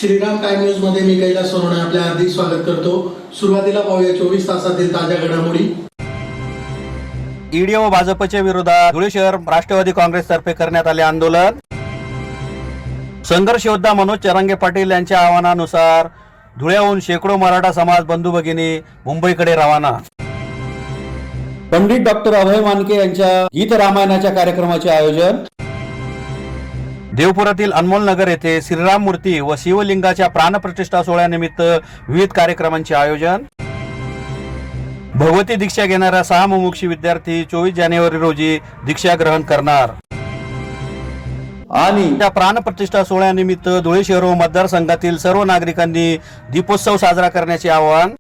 Shriram time news मध्ये मी कैलास सोनवणे आपले हार्दिक स्वागत करतो। सुरुवातीला पाहूया 24 तासातील ताज्या घडामोडी। ईडी व भाजपच्या विरोधात धुळे शहर राष्ट्रवादी काँग्रेस तर्फे करण्यात आले आंदोलन। संघर्ष योद्धा मनोज चरांगे पाटील यांच्या आवाहनानुसार धुळ्याहून शेकडो मराठा समाज बंधू भगिनी मुंबईकडे रवाना। पंडित डॉक्टर अभय मानके यांच्या गीत रामायणाच्या कार्यक्रमाचे आयोजन। देवपुरातील अनमोल नगर येथे श्रीराम मूर्ती व शिवलिंगाच्या प्राणप्रतिष्ठा सोहळ्यानिमित्त विविध कार्यक्रमांचे आयोजन। भगवती दीक्षा घेणाऱ्या 6 मुमुक्षी विद्यार्थी 24 जानेवारी रोजी दीक्षा ग्रहण करणार। आणि त्या प्राणप्रतिष्ठा सोहळ्यानिमित्त धुळे शहर व मतदारसंघातील सर्व नागरिकांनी दीपोत्सव साजरा करण्याचे आवाहन।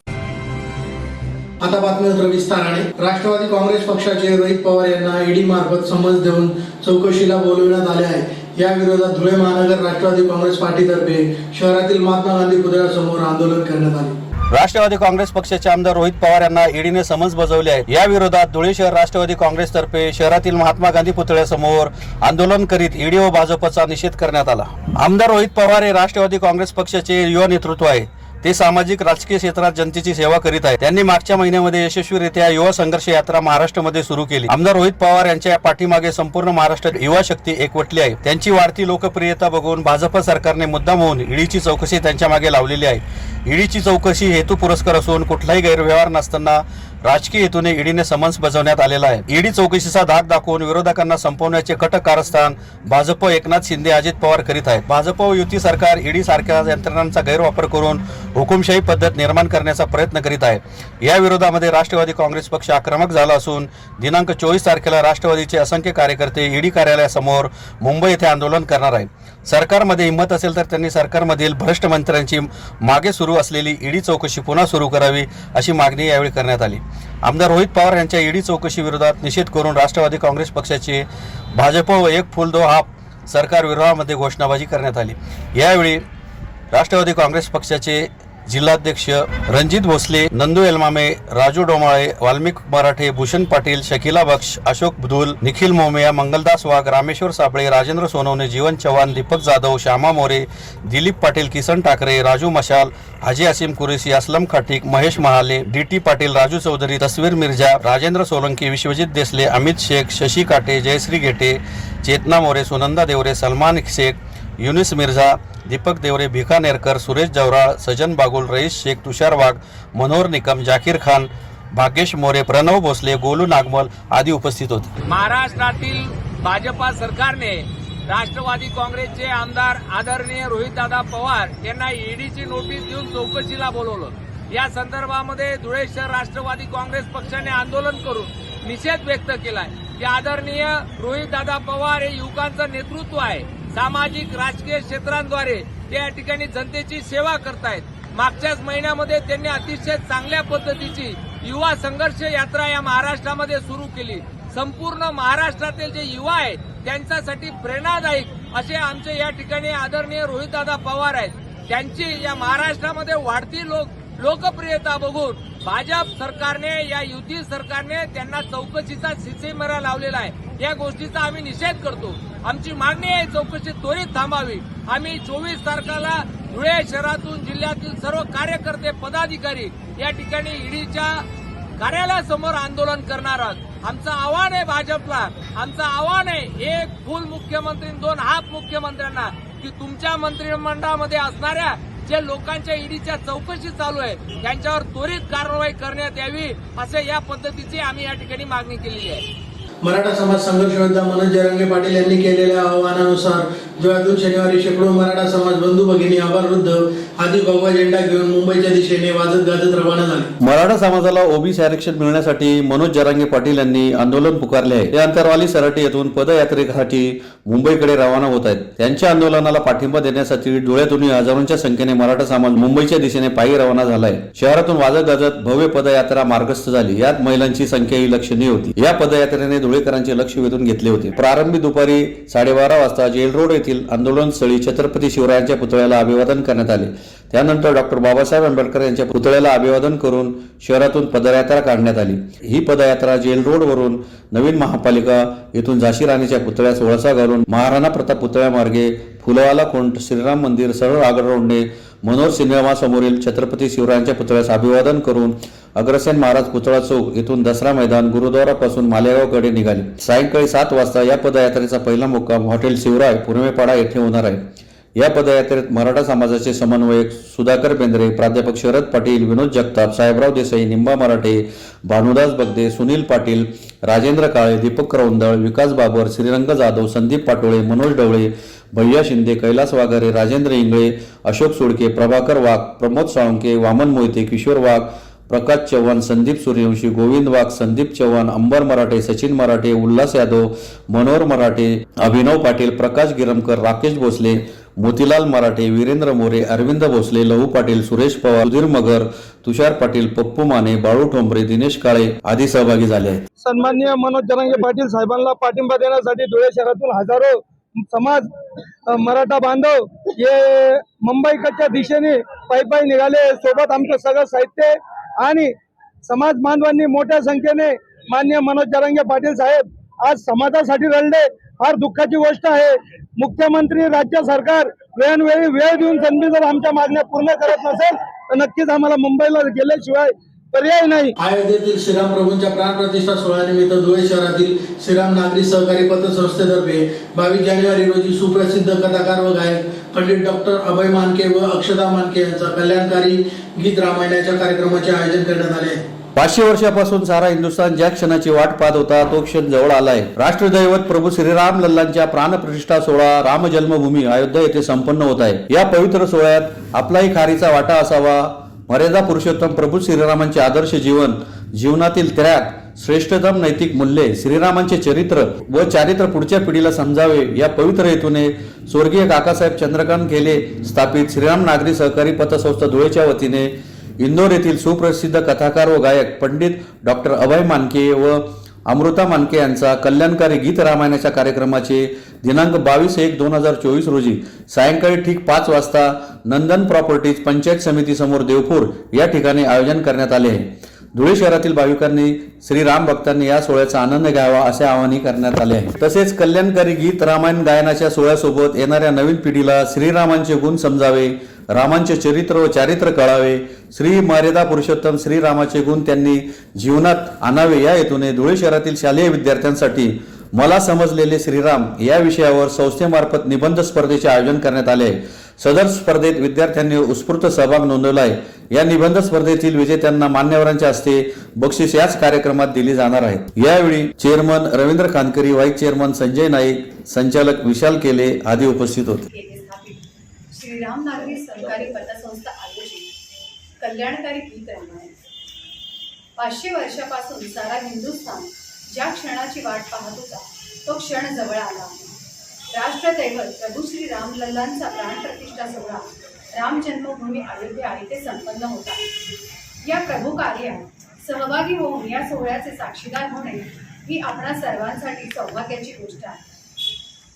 आता बातमीपत्र विस्ताराने। राष्ट्रवादी काँग्रेस पक्षाचे रोहित पवार यांना ईडी मार्फत समन्स देऊन चौकशीला बोलविण्यात आले आहे। या विरोधात धुळे महानगर राष्ट्रवादी काँग्रेस पार्टीतर्फे शहरातील महात्मा गांधी पुतळ्यासमोर आंदोलन करण्यात आले। राष्ट्रवादी काँग्रेस पक्षाचे आमदार रोहित पवार यांना ईडीने समन्स बजावले आहे। या विरोधात धुळे शहर राष्ट्रवादी काँग्रेस तर्फे शहरातील महात्मा गांधी पुतळ्यासमोर आंदोलन करीत ईडी व भाजपचा निषेध करण्यात आला। आमदार रोहित पवार हे राष्ट्रवादी काँग्रेस पक्षाचे युवा नेतृत्व आहे। ते सामाजिक राजकीय क्षेत्रात जनतेची सेवा करीत आहेत। त्यांनी मागच्या महिन्यामध्ये यशस्वीरित्या युवा संघर्ष यात्रा महाराष्ट्रामध्ये सुरू केली। आमदार रोहित पवार यांच्या पाठीमागे संपूर्ण महाराष्ट्रात युवा शक्ती एकवटली आहे। त्यांची वाढती लोकप्रियता बघून भाजप सरकारने मुद्दाम होऊन ईडीची चौकशी त्यांच्या मागे लावलेली आहे। ईडीची चौकशी हेतू पुरस्कार असून कुठलाही गैरव्यवहार नसताना राजकीय हेतूने ईडीने समन्स बजावण्यात आलेला आहे। ईडी चौकशीचा धाक दाखवून विरोधकांना संपवण्याचे कटक कारस्थान भाजप एकनाथ शिंदे अजित पवार करीत आहेत। भाजप व युती सरकार ईडी सारख्या यंत्रणांचा गैरवापर करून हुकुमशाही पद्धत निर्माण करण्याचा प्रयत्न करीत आहे। या विरोधामध्ये राष्ट्रवादी काँग्रेस पक्ष आक्रमक झाला असून दिनांक 24 तारखेला राष्ट्रवादीचे असंख्य कार्यकर्ते ईडी कार्यालयासमोर मुंबई येथे आंदोलन करणार आहेत। सरकारमध्ये हिंमत असेल तर त्यांनी सरकारमधील भ्रष्ट मंत्र्यांची मागे सुरू असलेली ईडी चौकशी पुन्हा सुरू करावी अशी मागणी यावेळी करण्यात आली। आमदार रोहित पवार यांच्या ईडी चौकशी विरोधात निषेध करून राष्ट्रवादी काँग्रेस पक्षाचे भाजप व एक फूल दो हात सरकार विरोधामध्ये घोषणाबाजी करण्यात आली। यावेळी राष्ट्रवादी काँग्रेस पक्षाचे जिल्हाध्यक्ष रणजित भोसले, नंदू एलमामे, राजू डोमाळे, वाल्मिक मराठे, भूषण पाटील, शकीला बक्ष, अशोक बुधुल, निखिल मोमेया, मंगलदास वाघ, रामेश्वर साबळे, राजेंद्र सोनवणे, जीवन चव्हाण, दीपक जाधव, श्यामा मोरे, दिलीप पाटील, किसन ठाकरे, राजू मशाल, हाजी असीम कुरेशी, असलम खाटिक, महेश महाले, डीटी पाटील, राजू चौधरी, तस्वीर मिर्झा, राजेंद्र सोलंकी, विश्वजित देसले, अमित शेख, शशी काटे, जयश्री गेटे, चेतना मोरे, सुनंदा देवरे, सलमान शेख, युनिस मिर्झा, दीपक देवरे, भिका नेरकर, सुरेश जवराळ, सजन बागुल, रईस शेख, तुषार वाघ, मनोहर निकम, जाकीर खान, भाग्येश मोरे, प्रणव भोसले, गोलू नागमल आदी उपस्थित होते। महाराष्ट्रातील भाजपा सरकारने राष्ट्रवादी काँग्रेसचे आमदार आदरणीय रोहितदादा पवार यांना ईडीची नोटीस देऊन चौकशीला बोलवलं। या संदर्भामध्ये धुळे शहर राष्ट्रवादी काँग्रेस पक्षाने आंदोलन करून निषेध व्यक्त केलाय की आदरणीय रोहितदादा पवार हे युवकांचं नेतृत्व आहे। सामाजिक राजकीय क्षेत्रांद्वारे ते या ठिकाणी जनतेची सेवा करतायत। मागच्याच महिन्यामध्ये त्यांनी अतिशय चांगल्या पद्धतीची युवा संघर्ष यात्रा या महाराष्ट्रामध्ये सुरू केली। संपूर्ण महाराष्ट्रातील जे युवा आहेत त्यांच्यासाठी प्रेरणादायक असे आमचे या ठिकाणी आदरणीय रोहितदादा पवार आहेत। त्यांची या महाराष्ट्रामध्ये वाढती लोकप्रियता बघून भाजप सरकारने, या युती सरकारने त्यांना चौकशीचा शिसेमारा लावलेला आहे। या गोष्टीचा आम्ही निषेध करतो। आमची मागणी आहे चौकशी त्वरित थांबावी। आम्ही 24 तारखेला धुळे शहरातून जिल्ह्यातील सर्व कार्यकर्ते पदाधिकारी या ठिकाणी ईडीच्या कार्यालयासमोर आंदोलन करणार आहोत। आमचं आव्हान आहे भाजपला, आमचं आव्हान आहे एक फुल मुख्यमंत्री 2 हात मुख्यमंत्र्यांना की तुमच्या मंत्रिमंडळामध्ये असणाऱ्या जे लोकांच्या ईडीच्या चौकशी चालू आहे त्यांच्यावर त्वरित कारवाई करण्यात यावी असे या पद्धतीची आम्ही या ठिकाणी मागणी केलेली आहे। मराठा समाज संघर्ष योद्धा मनोज चरांगे पाटील यांनी केलेल्या आवाहनानुसार धुळ्यातून शनिवारी शेकडो मराठा समाज बंधू भगिनी आभारवृद्ध आदी भगवा झेंडा घेऊन मुंबईच्या दिशेने वाजत गाजत रवाना झाले। मराठा समाजाला ओबीसी आरक्षण मिळण्यासाठी मनोज चरांगे पाटील यांनी आंदोलन पुकारले आहे। ते अंतरवाली सराटी येथून पदयात्रेसाठी मुंबईकडे रवाना होत आहेत। त्यांच्या आंदोलनाला पाठिंबा देण्यासाठी धुळ्यातून हजारोंच्या संख्येने मराठा समाज मुंबईच्या दिशेने पायी रवाना झालाय। शहरातून वाजत गाजत भव्य पदयात्रा मार्गस्थ झाली। यात महिलांची संख्याही लक्षणीय होती। या पदयात्रेने धुळेकरांचे लक्ष वेधून घेतले होते. प्रारंभी दुपारी 12:30 वाजता जेल रोड येथील आंदोलनस्थळी छत्रपती शिवरायांच्या पुतळ्याला अभिवादन करण्यात आले. त्यानंतर डॉक्टर बाबासाहेब आंबेडकर यांच्या पुतळ्याला अभिवादन करून शहरातून पदयात्रा काढण्यात आली. ही पदयात्रा जेल रोडवरून नवीन महापालिका येथून झाशी राणीच्या पुतळ्यास वळसा घालून महाराणा प्रताप पुतळ्यामार्गे फुलवाला खुंट, श्रीराम मंदिर, सरळ आगळ रोडने मनोहर सिनेमा समोरील छत्रपती शिवरायांच्या पुतळ्यास अभिवादन करून अग्रसेन महाराज पुतळा चौक येथून दसरा मैदान गुरुद्वारापासून मालेगावकडे निघाले. सायंकाळी 7 वाजता या पदयात्रेचा पहिला मुक्काम हॉटेल शिवराय पुरमेपाडा येथे होणार आहे. या पदयात्रेत मराठा समाजाचे समन्वयक सुधाकर बेंद्रे, प्राध्यापक शरद पाटील, विनोद जगताप, साहेबराव देसाई, निंबा मराठे, भानुदास बगदे, सुनील पाटील, राजेंद्र काळे, दीपक रौंदळ, विकास बाबर, श्रीरंग जाधव, संदीप पाटोळे, मनोज ढवळे, भैया शिंदे, कैलास वाघारे, राजेंद्र इंगळे, अशोक सोडके, प्रभाकर वाघ, प्रमोद साळुंके, वामन मोहिते, किशोर वाघ, प्रकाश चव्हाण, संदीप सूर्यवंशी, गोविंद वाघ, संदीप चव्हाण, अंबर मराठे, सचिन मराठे, उल्हास यादव, मनोहर मराठे, अभिनव पाटील, प्रकाश गिरमकर, राकेश भोसले, मोतीलाल मराठे, वीरेंद्र मोरे, अरविंद भोसले, लहू पाटील, सुरेश पवार, सुधीर मगर, तुषार पाटील, पप्पू माने, बाळू ठोंबरे, दिनेश काळे आदी सहभागी झाले आहेत. सन्माननीय मनोज जरांगे पाटील साहेबांना पाठिंबा देण्यासाठी धुळे शहरातून हजारो समाज मराठा बांधव हे मुंबईकडच्या दिशेने पायी निघाले. सोबत आमचं सगळं साहित्य आणि समाज बांधवांनी मोठ्या संख्येने माननीय मनोज जरांगे पाटील साहेब आज समाजासाठी लढले. फार दुःखाची गोष्ट आहे. मुख्यमंत्री, राज्य सरकार वेळोवेळी वेळ देऊन संधी जर आमच्या मागण्या पूर्ण करत नसेल तर नक्कीच आम्हाला मुंबईला गेल्याशिवाय पर्याय नाही. अयोध्येतील श्रीराम प्रभूंच्या प्राणप्रतिष्ठा सोहळ्यानिमित्त धुळे शहरातील श्रीराम नागरी सहकारी पतसंस्थेतर्फे 22 जानेवारी रोजी सुप्रसिद्ध कथाकार व गायक पंडित डॉक्टर अभय मानके व अक्षता मानके यांचा कल्याणकारी गीत रामायणाच्या कार्यक्रमाचे आयोजन करण्यात आले. 500 वर्षापासून सारा हिंदुस्थान ज्या क्षणाची वाट पाहत होता तो क्षण जवळ आलाय. राष्ट्रदैवत प्रभू श्रीराम लल्लांच्या प्राणप्रतिष्ठा सोहळा राम जन्मभूमी अयोध्या येथे संपन्न होत आहे. या पवित्र सोहळ्यात आपलाही खारीचा वाटा असावा. मर्यादा पुरुषोत्तम प्रभू श्रीरामांचे आदर्श जीवन, जीवनातील त्याग, श्रेष्ठतम नैतिक मूल्ये, श्रीरामांचे चरित्र व चारित्र पुढच्या पिढीला समजावे या पवित्र हेतूने स्वर्गीय काकासाहेब चंद्रकांत गेले स्थापित श्रीराम नागरी सहकारी पतसंस्था धुळेच्या वतीने इंदोर येथील सुप्रसिद्ध कथाकार व गायक पंडित डॉक्टर अभय मानके व अमृता मानके यांचा कल्याणकारी गीत रामायणाच्या कार्यक्रमाचे दिनांक 22/1/2024 रोजी सायंकाळी ठीक 5 वाजता नंदन प्रॉपर्टीज पंचायत समिती समोर देवपूर या ठिकाणी आयोजन करण्यात आले आहे. धुळे शहरातील भाविकांनी श्रीराम भक्तांनी या सोहळ्याचा आनंद घ्यावा असे आवाहन करण्यात आले आहे. तसेच कल्याणकारी गीत रामायण गायनाच्या सोहळ्यासोबत येणाऱ्या नवीन पिढीला श्रीरामांचे गुण समजावे, रामांचे चरित्र व चारित्र कळावे, श्री मर्यादा पुरुषोत्तम श्रीरामाचे गुण त्यांनी जीवनात आणावे या हेतूने धुळे शहरातील शालेय विद्यार्थ्यांसाठी मला समजलेले श्रीराम या विषयावर संस्थेमार्फत निबंध स्पर्धेचे आयोजन करण्यात आले आहे. सदर स्पर्धेत विद्यार्थ्यांनी उत्स्फूर्त सहभाग नोंदवला आहे. या निबंध स्पर्धेतील विजेत्यांना मान्यवरांच्या हस्ते बक्षीस याच कार्यक्रमात दिली जाणार आहे. यावेळी chairman Ravindra Khankari, vice chairman Sanjay Naik, संचालक विशाल केले आदी उपस्थित होते. श्रीराम नागरी सहकारी पतसंस्था आयोजित कल्याणकारी गीत रामायण 500 वर्षापासून सारा हिंदुस्थान ज्या क्षणाची वाट पाहत होता तो क्षण जवळ आला आहे. राष्ट्रदैवत प्रभू श्री राम लल्लांचा प्राणप्रतिष्ठा सोहळा राम जन्मभूमी अयोध्या येथे संपन्न होत आहे. या प्रभू कार्यात सहभागी होऊन या सोहळ्याचे साक्षीदार होणे ही आपणा सर्वांसाठी सौभाग्याची गोष्ट आहे.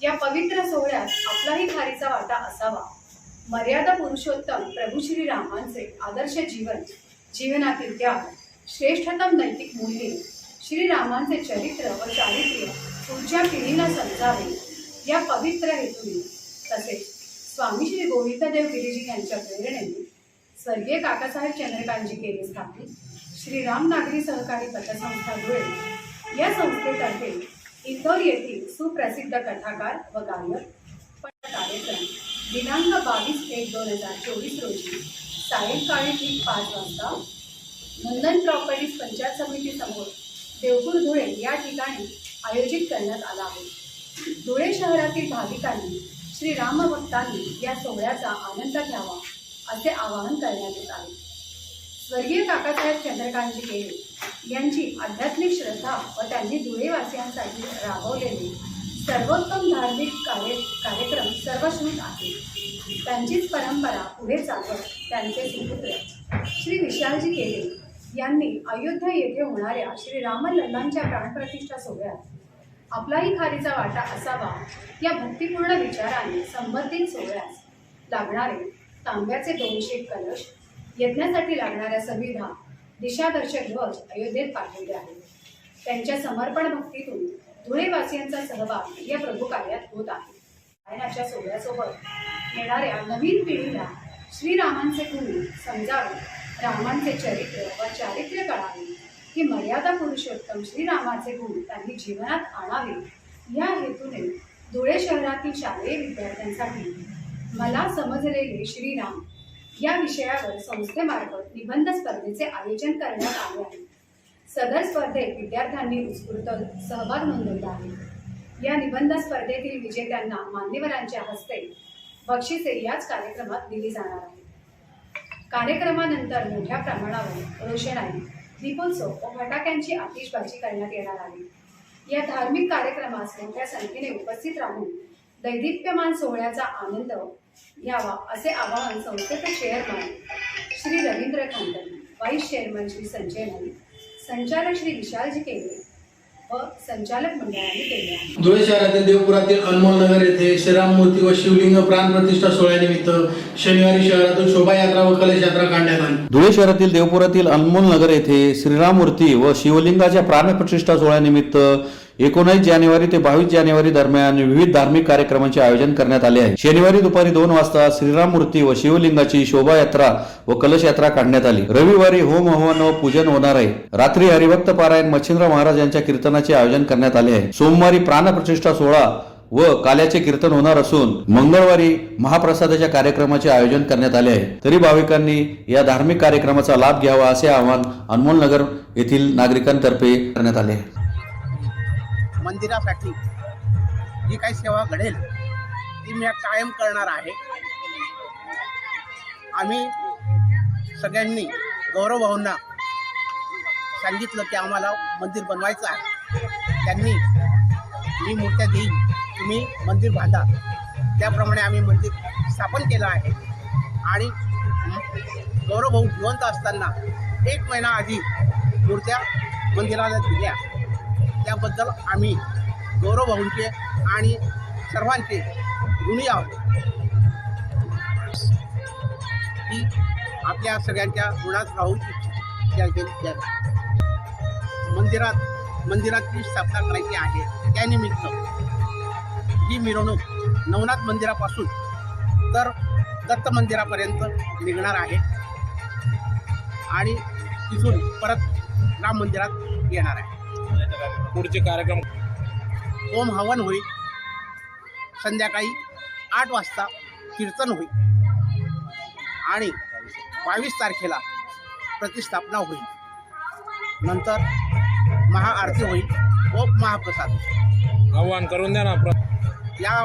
या पवित्र सोहळ्यात आपलाही खारीचा वाटा असावा. मर्यादा पुरुषोत्तम प्रभू श्री रामांचे आदर्श जीवन, जीवनातील त्याग, श्रेष्ठतम नैतिक मूल्ये, श्रीरामांचे चरित्र व चारित्र्य पुढच्या पिढीला समजावे या पवित्र हेतूने तसेच स्वामी श्री गोविंददेव गिरीजी यांच्या प्रेरणेने स्वर्गीय काकासाहेब चंद्रकांतजी गेले स्थापित श्रीराम नागरी सहकारी पतसंस्था धुळे या संस्थेतर्फे इंदोर येथील सुप्रसिद्ध कथाकार व गायक कार्यक्रम दिनांक 22/1/2024 रोजी सायंकाळी ठीक 5 वाजता नंदन प्रॉपर्टीज पंचायत समिती समोर देवपूर धुळे या ठिकाणी आयोजित करण्यात आला आहे. धुळे शहरातील भाविकांनी श्री रामभक्तांनी या सोहळ्याचा आनंद घ्यावा असे आवाहन करण्यात येत आहे. स्वर्गीय काकासाहेब चंद्रकांतजी गेले यांची आध्यात्मिक श्रद्धा व त्यांनी धुळेवासियांसाठी राबवलेले सर्वोत्तम धार्मिक कार्यक्रम सर्वश्रुत आहे. त्यांचीच परंपरा पुढे चालवत त्यांचे सुपुत्र श्री विशालजी केले यांनी अयोध्या येथे होणाऱ्या श्री राम लल्लांच्या प्राणप्रतिष्ठा सोहळ्यात आपलाही खारीचा वाटा असावा या भक्तिपूर्ण विचाराने संबंधित सोहळ्यास लागणारे तांब्याचे 200 कलश, यज्ञासाठी लागणाऱ्या सुविधा, दिशादर्शक ध्वज अयोध्येत पाठवले आहेत. त्यांच्या समर्पण भक्तीतून धुळेवासियांचा सहभाग या प्रभू कार्यात होत आहे. गायनाच्या सोहळ्यासोबत येणाऱ्या नवीन पिढीला श्रीरामांचे गुण समजावे, रामांचे चरित्र व चारित्र्य कळावे, की मर्यादा पुरुषोत्तम श्रीरामाचे गुण त्यांनी जीवनात आणावे या हेतूने धुळे शहरातील शालेय विद्यार्थ्यांसाठी मला समजलेले श्रीराम या विषयावर संस्थेमार्फत निबंध स्पर्धेचे आयोजन करण्यात आले आहे. सदर स्पर्धेत विद्यार्थ्यांनी उत्स्फूर्त सहभाग नोंदवला आहे. या निबंध स्पर्धेतील विजेत्यांना मान्यवरांच्या हस्ते बक्षिसे याच कार्यक्रमात दिली जाणार आहे. कार्यक्रमानंतर मोठ्या प्रमाणावर रोषणाई, दीपोत्सव व फटाक्यांची आतिषबाजी करण्यात येणार आहे. या धार्मिक कार्यक्रमास मोठ्या संख्येने उपस्थित राहून दैदिप्यमान सोहळ्याचा आनंद घ्यावा असे आवाहन संस्थेचे chairman Shri Ravindra Khande, vice chairman Shri Sanjay Naik, संचालक श्री विशालजी केले व संचालक मंडळाने केले आहे. धुळे शहरातील देवपुरातील अनमोल नगर येथे श्रीराम मूर्ती व शिवलिंग प्राण प्रतिष्ठा सोहळ्यानिमित्त शनिवारी शहरातून शोभायात्रा व कलश यात्रा काढण्यात आली. धुळे शहरातील देवपुरातील अनमोल नगर येथे श्रीराम मूर्ती व शिवलिंगाच्या प्राणप्रतिष्ठा सोहळ्यानिमित्त 19 जानेवारी ते 22 जानेवारी दरम्यान विविध धार्मिक कार्यक्रमांचे आयोजन करण्यात आले आहे. शनिवारी दुपारी 2 वाजता श्रीराम मूर्ती व शिवलिंगाची शोभायात्रा व कलश यात्रा काढण्यात आली. रविवारी होम हवन व पूजन होणार आहे. रात्री हरिभक्त पारायण मच्छिंद्र महाराज यांच्या कीर्तनाचे आयोजन करण्यात आले आहे. सोमवारी प्राणप्रतिष्ठा सोहळा व काल्याचे कीर्तन होणार असून मंगळवारी महाप्रसादाच्या कार्यक्रमाचे आयोजन करण्यात आले आहे. तरी भाविकांनी या धार्मिक कार्यक्रमाचा लाभ घ्यावा असे आवाहन अनमोल नगर येथील नागरिकांतर्फे करण्यात आले आहे. मंदिरासाठी जी काही सेवा घडेल ती मी कायम करणार आहे. आम्ही सगळ्यांनी गौरव भाऊंना सांगितलं की आम्हाला मंदिर बनवायचं आहे. त्यांनी मी मूर्त्या देईन, तुम्ही मंदिर बांधा. त्याप्रमाणे आम्ही मंदिर स्थापन केलं आहे. आणि गौरव भाऊ जिवंत असताना 1 महिना आधी मूर्त्या मंदिराला दिल्या. त्याबद्दल आम्ही गौरव भाऊंचे आणि सर्वांचे ऋणी आहोत. ही आपल्या सगळ्यांच्या ऋणात राहू इच्छित. मंदिराची स्थापना करायची आहे. त्यानिमित्त ही मिरवणूक नवनाथ मंदिरापासून तर दत्त मंदिरापर्यंत निघणार आहे आणि तिथून परत राम मंदिरात येणार आहे. पुढचे कार्यक्रम होम हवन होईल. संध्याकाळी 8 वाजता कीर्तन होईल आणि 22 तारखेला प्रतिष्ठापना होईल. नंतर महाआरती होईल व महाप्रसाद. आव्हान करून द्या ना. या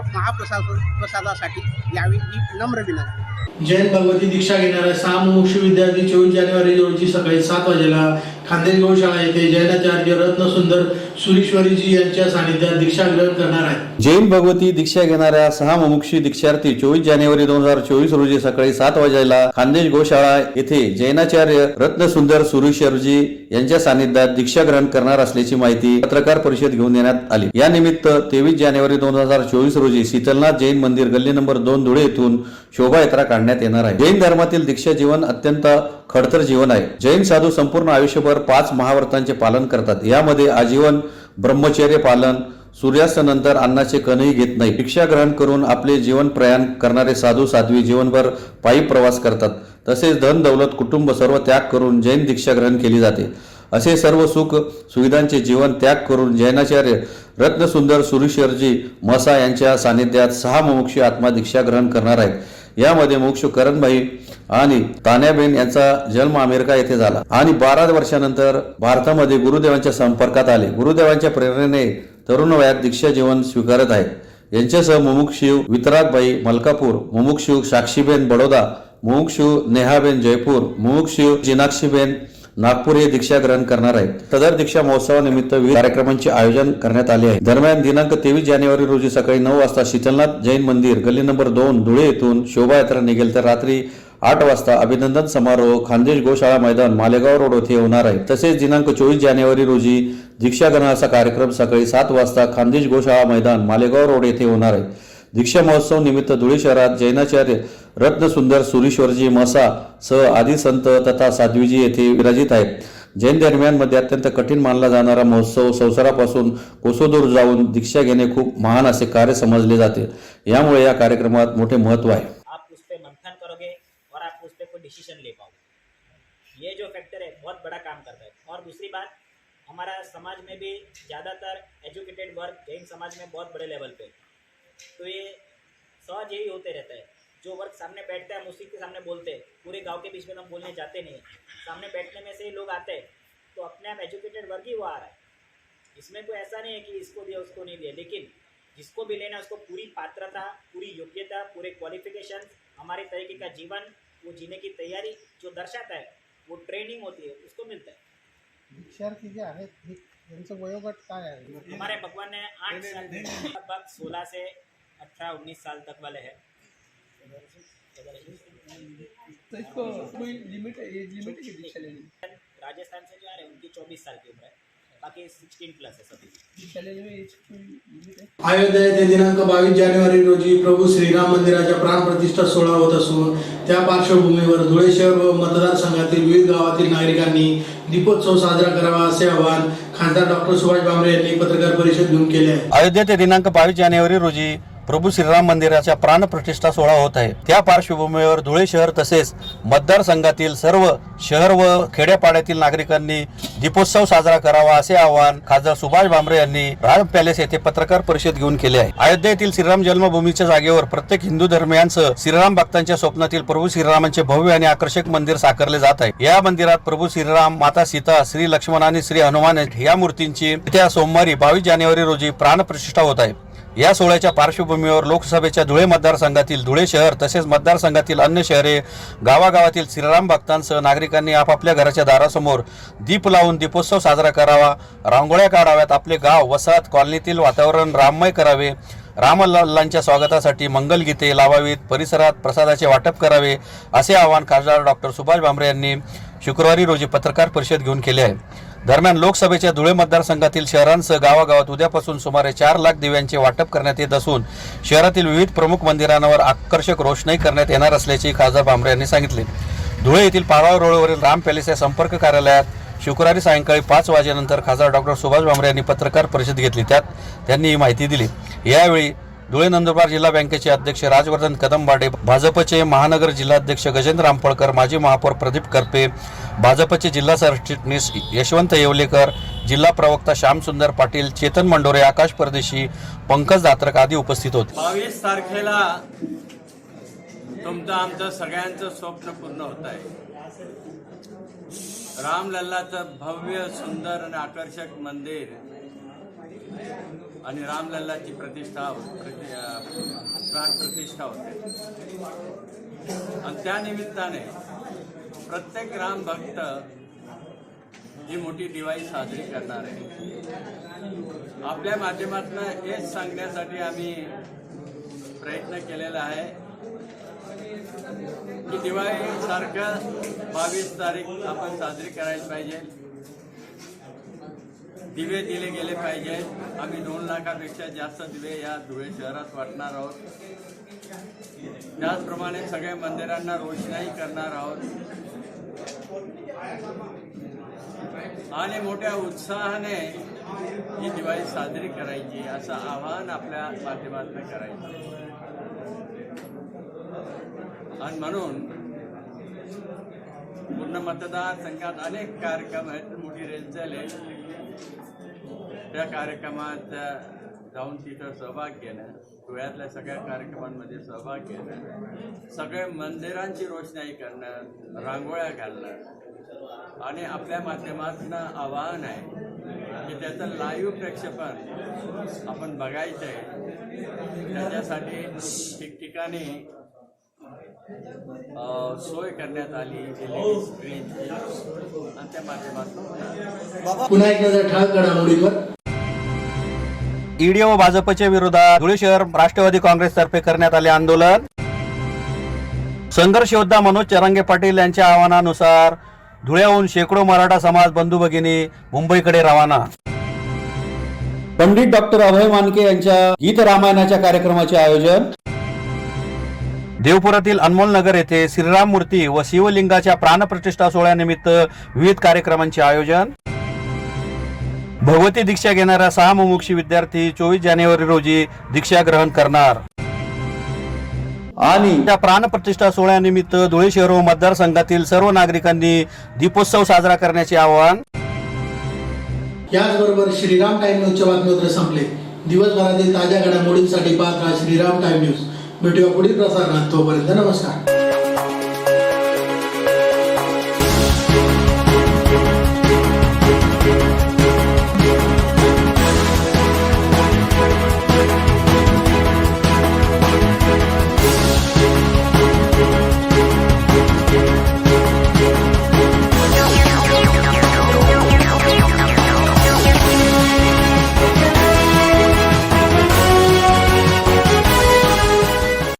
प्रसादासाठी यावी ही नम्र विनंती. जैन भगवती दीक्षा घेणाऱ्या 6 मुमुक्षु विद्यार्थी 24 जानेवारी रोजी सकाळी 7 वाजेला खानदेश गौशाळा येथे जैनाचार्य रत्नसुंदर सुरेश्वरीजी यांच्या सानिध्यात दीक्षा ग्रहण करणार आहेत. जैन भगवती दीक्षा घेणाऱ्या 6 मुमुक्षी दीक्षार्थी 24 जानेवारी 2024 रोजी सकाळी 7 वाजेला खानदेश गौशाळा येथे जैनाचार्य रत्नसुंदर सुरेश्वरजी यांच्या सानिध्यात दीक्षा ग्रहण करणार असल्याची माहिती पत्रकार परिषद घेऊन देण्यात आली. या निमित्त 23 जानेवारी 2024 रोजी शीतलनाथ जैन मंदिर गल्ली नंबर 2 धुळे येथून शोभायात्रा काढण्यात येणार आहे. जैन धर्मातील दीक्षा जीवन अत्यंत खडतर जीवन आहे. जैन साधू संपूर्ण आयुष्यभर 5 महाव्रतांचे पालन करतात. यामध्ये आजीवन ब्रह्मचर्य पालन, सूर्यास्तानंतर अन्नाचे कणही घेत नाही. दीक्षा ग्रहण करून आपले जीवन प्रयाण करणारे साधू साध्वी जीवनभर पायी प्रवास करतात. तसेच धन दौलत कुटुंब सर्व त्याग करून जैन दीक्षा ग्रहण केली जाते. असे सर्व सुख सुविधांचे जीवन त्याग करून जैनाचार्य रत्नसुंदर सुरेश्वरजी मसा यांच्या सानिध्यात 6 मुमुक्षी आत्मा दीक्षा ग्रहण करणार आहेत. यामध्ये मोक्ष करणभाई आणि तान्याबेन यांचा जन्म अमेरिका येथे झाला आणि 12 वर्षानंतर भारतामध्ये गुरुदेवांच्या संपर्कात आले. गुरुदेवांच्या प्रेरणेने तरुण वयात दीक्षा जीवन स्वीकारत आहेत. यांच्यासह मुमुक्षू वितरागबाई मलकापूर, मुमुक्षू साक्षीबेन बडोदा, मुमुक्षू नेहाबेन जयपूर, मुमुक्षू जिनाक्षीबेन नागपूर हे दीक्षा ग्रहण करणार आहेत. सदर दीक्षा महोत्सवानिमित्त विविध कार्यक्रमांचे आयोजन करण्यात आले आहे. दरम्यान दिनांक 23 जानेवारी रोजी सकाळी 9 वाजता शीतलनाथ जैन मंदिर गल्ली नंबर 2 धुळे येथून शोभायात्रा निघेल तर रात्री 8 वाजता अभिनंदन समारोह खानदेश गोशाळा मैदान मालेगाव रोड येथे होणार आहे. तसेच दिनांक 24 जानेवारी रोजी दीक्षागण असा कार्यक्रम सकाळी 7 वाजता खानदेश गोशाळा मैदान मालेगाव रोड येथे होणार आहे. दीक्षा महोत्सव निमित्त धुळे शहरात जैनाचार्य रत्नसुंदर सुरीश्वरजी मसा सह आदी संत तथा साध्वीजी येथे विराजित आहेत. जैन धर्मियांमध्ये अत्यंत कठीण मानला जाणारा महोत्सव संसारापासून कोसोदूर जाऊन दीक्षा घेणे खूप महान असे कार्य समजले जाते. यामुळे या कार्यक्रमात मोठे महत्त्व आहे. आप उस पर मंथन करोगे और आप उस पर कोई डिसीजन ले पाओगे. ये जो फैक्टर है बहुत बड़ा काम करता है. और दूसरी बात, हमारा समाज में भी ज़्यादातर एजुकेटेड वर्ग जैन समाज में बहुत बड़े लेवल पे, तो ये सहज यही होते रहता है. जो वर्ग सामने बैठता है हम उसी के सामने बोलते हैं. पूरे गांव के बीच में हम बोलने जाते नहीं. सामने बैठने में से ही लोग आते हैं, तो अपने आप एजुकेटेड वर्ग ही वो आ रहा है. इसमें कोई ऐसा नहीं है कि इसको दिया उसको नहीं दिया, लेकिन जिसको भी लेना उसको पूरी पात्रता, पूरी योग्यता, पूरे क्वालिफिकेशन, हमारे तरीके का जीवन, वो जीने की तैयारी जो दर्शाता है, वो ट्रेनिंग होती है, उसको मिलता है. विद्यार्थी जे आहेत त्यांचं वयोगट काय आहे? हमारे भगवान ने 8 साल लगभग 16 से 18-19 साल तक वाले हैं. तो इसको कोई लिमिट है, एज लिमिट है दीक्षा लेने की? राजस्थान से जो आ रहे हैं उनकी 24 साल की उम्र है, बाकी 16 प्लस है सभी. दीक्षा लेने में एज कोई लिमिट है? अयोध्या येथे दिनांक 22 जानेवारी रोजी प्रभू श्रीराम मंदिराच्या प्राणप्रतिष्ठा सोहळा होत असून त्या पार्श्वभूमीवर धुळे शहर व मतदारसंघातील विविध गावातील नागरिकांनी दीपोत्सव साजरा करावा असे आवाहन खासदार डॉक्टर सुभाष भामरे यांनी पत्रकार परिषद घेऊन केले आहे. अयोध्येत दिनांक 22 जानेवारी रोजी प्रभू श्रीराम मंदिराच्या प्राणप्रतिष्ठा सोहळा होत आहे. त्या पार्श्वभूमीवर धुळे शहर तसेच मतदारसंघातील सर्व शहर व खेड्यापाड्यातील नागरिकांनी दीपोत्सव साजरा करावा असे आवाहन खासदार सुभाष भामरे यांनी राम पॅलेस येथे पत्रकार परिषद घेऊन केले आहे. अयोध्येतील श्रीराम जन्मभूमीच्या जागेवर प्रत्येक हिंदू धर्मियांसह श्रीराम भक्तांच्या स्वप्नातील प्रभू श्रीरामांचे भव्य आणि आकर्षक मंदिर साकारले जात आहे. या मंदिरात प्रभू श्रीराम, माता सीता, श्री लक्ष्मण आणि श्री हनुमान या मूर्तींची येत्या सोमवारी 22 जानेवारी रोजी प्राणप्रतिष्ठा होत आहे. या सोहळ्याच्या पार्श्वभूमीवर लोकसभेच्या धुळे मतदारसंघातील धुळे शहर तसेच मतदारसंघातील अन्य शहरे गावागावातील श्रीराम भक्तांसह नागरिकांनी आपापल्या घराच्या दारासमोर दीप लावून दीपोत्सव साजरा करावा, रांगोळ्या काढाव्यात, आपले गाव, वसाहत, कॉलनीतील वातावरण राममय करावे, रामलल्लांच्या स्वागतासाठी मंगलगीते लावावीत, परिसरात प्रसादाचे वाटप करावे असे आवाहन खासदार डॉक्टर सुभाष भामरे यांनी शुक्रवारी रोजी पत्रकार परिषद घेऊन केले आहे. दरम्यान लोकसभेच्या धुळे मतदारसंघातील शहरांसह गावागावात उद्यापासून सुमारे 4 लाख दिव्यांचे वाटप करण्यात येत असून शहरातील विविध प्रमुख मंदिरांवर आकर्षक रोषणाई करण्यात येणार असल्याचे खासदार भामरे यांनी सांगितले. धुळे येथील पाराव रोडवरील राम पॅलेस या संपर्क कार्यालयात शुक्रवारी सायंकाळी 5 वाजेनंतर खासदार डॉक्टर सुभाष भामरे यांनी पत्रकार परिषद घेतली. त्यात त्यांनी ही माहिती दिली. यावेळी धुळे नंदुरबार जिल्हा बँकेचे अध्यक्ष राजवर्धन कदमबाडे, भाजपचे महानगर जिल्हाध्यक्ष गजेंद्र रामफळकर, माजी महापौर प्रदीप करपे, भाजपचे जिल्हा सरचिटणीस यशवंत येवलेकर, जिल्हा प्रवक्ता श्यामसुंदर पाटील, चेतन मंडोरे, आकाश परदेशी, पंकज दात्रक आदी उपस्थित होते. 22 तारखेला तुमचं आमचं सगळ्यांचं स्वप्न पूर्ण होत आहे. रामलल्लाचं भव्य, सुंदर आणि आकर्षक मंदिर आणि रामलल्लाची प्राणप्रतिष्ठा होते. आणि त्या निमित्ताने प्रत्येक राम भक्त ही मोठी दिवाळी साजरी करणार आहे. आपल्या माध्यमातून हेच सांगण्यासाठी आम्ही प्रयत्न केलेला आहे की दिवाळी सारखं 22 तारीख आपण साजरी करायला पाहिजे. दिवे दिले गेले पाहिजे. आम्ही 2 लाखापेक्षा जास्त दिवे या धुळे शहरात वाटणार आहोत. त्याचप्रमाणे सगळ्या मंदिरांना रोषणाई करणार आहोत आणि मोठ्या उत्साहाने ही दिवाळी साजरी करायची असं आवाहन आपल्या माध्यमातून करायचं. आणि म्हणून पूर्ण मतदारसंघात अनेक कार्यक्रम आहेत. मोठी रेलचेल आहे. त्या कार्यक्रमात जाऊन तिथं सहभाग घेणं, धुळ्यातल्या सगळ्या कार्यक्रमांमध्ये सहभाग घेणं, सगळ्या मंदिरांची रोषणाई करणं, रांगोळ्या घालणं आणि आपल्या माध्यमातून आवाहन आहे की त्याचं लाईव्ह प्रक्षेपण आपण बघायचं आहे. त्याच्यासाठी ठिकठिकाणी सोय करण्यात आली LED स्क्रीनची आणि त्या माध्यमातून पुन्हा एक नजर ठळक घडामोडींवर. ईडी व भाजपच्या विरोधात धुळे शहर राष्ट्रवादी काँग्रेसतर्फे करण्यात आले आंदोलन. संघर्ष योद्धा मनोज चरांगे पाटील यांच्या आवाहनानुसार धुळ्याहून शेकडो मराठा समाज बंधू भगिनी मुंबईकडे रवाना. पंडित डॉक्टर अभय मानके यांच्या गीत रामायणाच्या कार्यक्रमाचे आयोजन. देवपुरातील अनमोल नगर येथे श्रीराम मूर्ती व शिवलिंगाच्या प्राणप्रतिष्ठा सोहळ्यानिमित्त विविध कार्यक्रमांचे आयोजन. भगवती दीक्षा घेणाऱ्या 6 मुमुक्षी विद्यार्थी 24 जानेवारी रोजी दीक्षा ग्रहण करणार. आणि त्या प्राणप्रतिष्ठा सोहळ्यानिमित्त धुळे शहर व मतदारसंघातील सर्व नागरिकांनी दीपोत्सव साजरा करण्याचे आवाहन. याचबरोबर श्रीराम टाइम न्यूजच्या बातमीपत्र संपले. दिवसभरातील ताज्या घडामोडींसाठी पाहत राहा श्रीराम टाइम न्यूज. भेटूया पुढील प्रसारणात. तोपर्यंत नमस्कार.